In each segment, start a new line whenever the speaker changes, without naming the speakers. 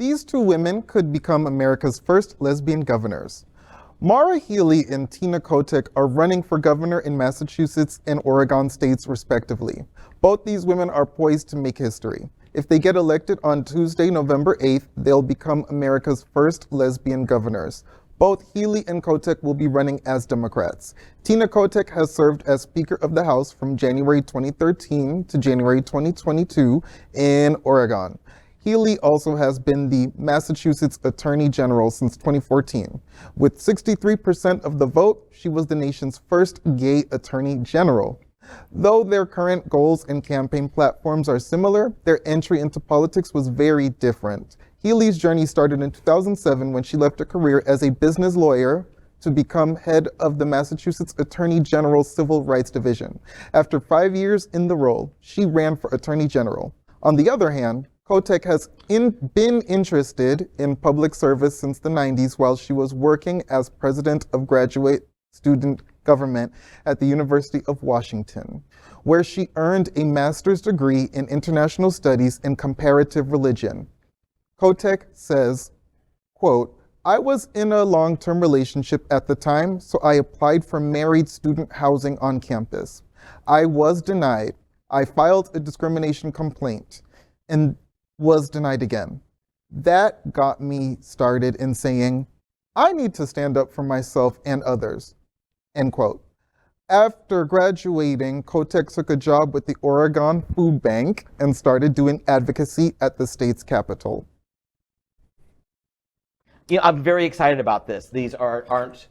These two women could become America's first lesbian governors. Maura Healey and Tina Kotek are running for governor in Massachusetts and Oregon states, respectively. Both these women are poised to make history. If they get elected on Tuesday, November 8th, they'll become America's first lesbian governors. Both Healey and Kotek will be running as Democrats. Tina Kotek has served as Speaker of the House from January 2013 to January 2022 in Oregon. Healey also has been the Massachusetts Attorney General since 2014. With 63% of the vote, she was the nation's first gay Attorney General. Though their current goals and campaign platforms are similar, their entry into politics was very different. Healey's journey started in 2007 when she left a career as a business lawyer to become head of the Massachusetts Attorney General's Civil Rights Division. After 5 years in the role, she ran for Attorney General. On the other hand, Kotek has been interested in public service since the 90s while she was working as president of graduate student government at the University of Washington, where she earned a master's degree in international studies and comparative religion. Kotek says, quote, "I was in a long-term relationship at the time, so I applied for married student housing on campus. I was denied. I filed a discrimination complaint and was denied again. That got me started in saying, I need to stand up for myself and others," end quote. After graduating, Kotek took a job with the Oregon Food Bank and started doing advocacy at the state's capital.
You know, I'm very excited about this. These aren't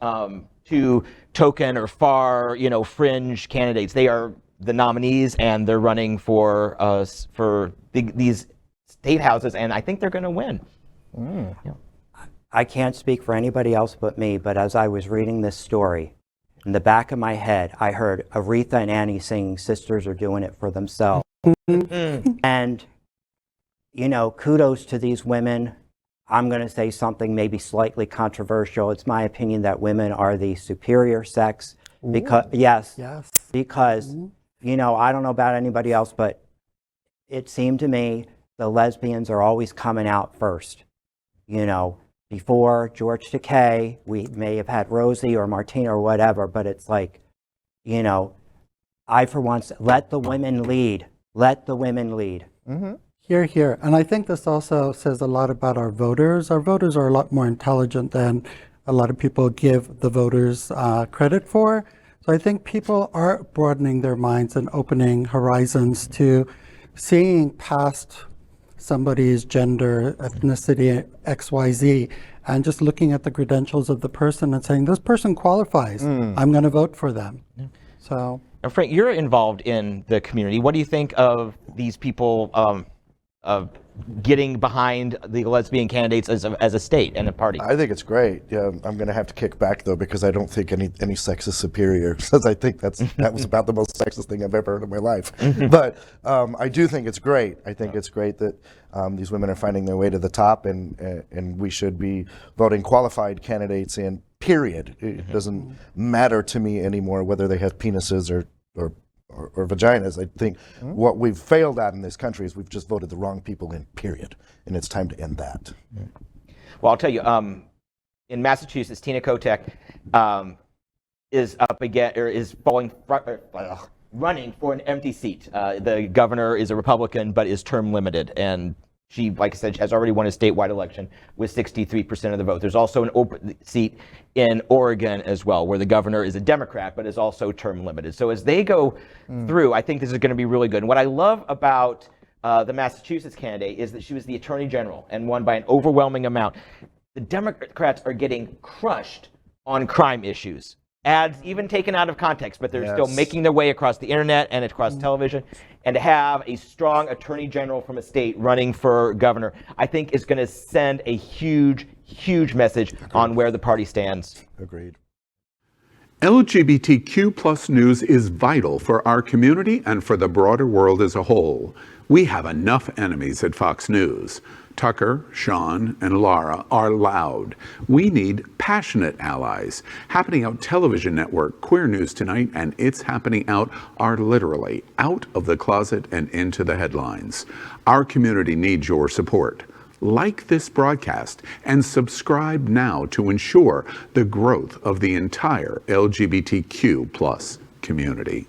two token or far, fringe candidates. They are the nominees, and they're running for these state houses, and I think they're going to win. Yeah.
I can't speak for anybody else but me, but as I was reading this story, in the back of my head, I heard Aretha and Annie singing "Sisters Are Doing It for Themselves." And, kudos to these women. I'm going to say something maybe slightly controversial. It's my opinion that women are the superior sex. Because, because, I don't know about anybody else, but it seemed to me the lesbians are always coming out first. Before George Takei, we may have had Rosie or Martina or whatever, but it's like, I for once, let the women lead. Let the women lead.
Mm-hmm.
Hear, hear. And I think this also says a lot about our voters. Our voters are a lot more intelligent than a lot of people give the voters credit for. So I think people are broadening their minds and opening horizons to seeing past somebody's gender, ethnicity, XYZ, and just looking at the credentials of the person and saying, this person qualifies. I'm going to vote for them. Yeah. So,
now, Frank, you're involved in the community. What do you think of these people of getting behind the lesbian candidates as a state and a party?
I think it's great. Yeah, I'm going to have to kick back though, because I don't think any sex is superior, because I think that was about the most sexist thing I've ever heard in my life. But I do think it's great. I think it's great that these women are finding their way to the top, and we should be voting qualified candidates in. Period. It doesn't matter to me anymore whether they have penises or vaginas. I think what we've failed at in this country is we've just voted the wrong people in, period. And it's time to end that.
Well, I'll tell you, in Massachusetts, Tina Kotek is up again, or is running for an empty seat. The governor is a Republican, but is term limited. And she, like I said, has already won a statewide election with 63% of the vote. There's also an open seat in Oregon as well, where the governor is a Democrat, but is also term limited. So as they go through, I think this is going to be really good. And what I love about the Massachusetts candidate is that she was the Attorney General and won by an overwhelming amount. The Democrats are getting crushed on crime issues. Ads even taken out of context, but they're still making their way across the internet and across television. And to have a strong Attorney General from a state running for governor, I think is going to send a huge, huge message on where the party stands.
Agreed.
LGBTQ plus news is vital for our community and for the broader world as a whole. We have enough enemies at Fox News. Tucker, Sean, and Lara are loud. We need passionate allies. Happening Out television network, Queer News Tonight, and It's Happening Out are literally out of the closet and into the headlines. Our community needs your support. like this broadcast and subscribe now to ensure the growth of the entire LGBTQ+ community.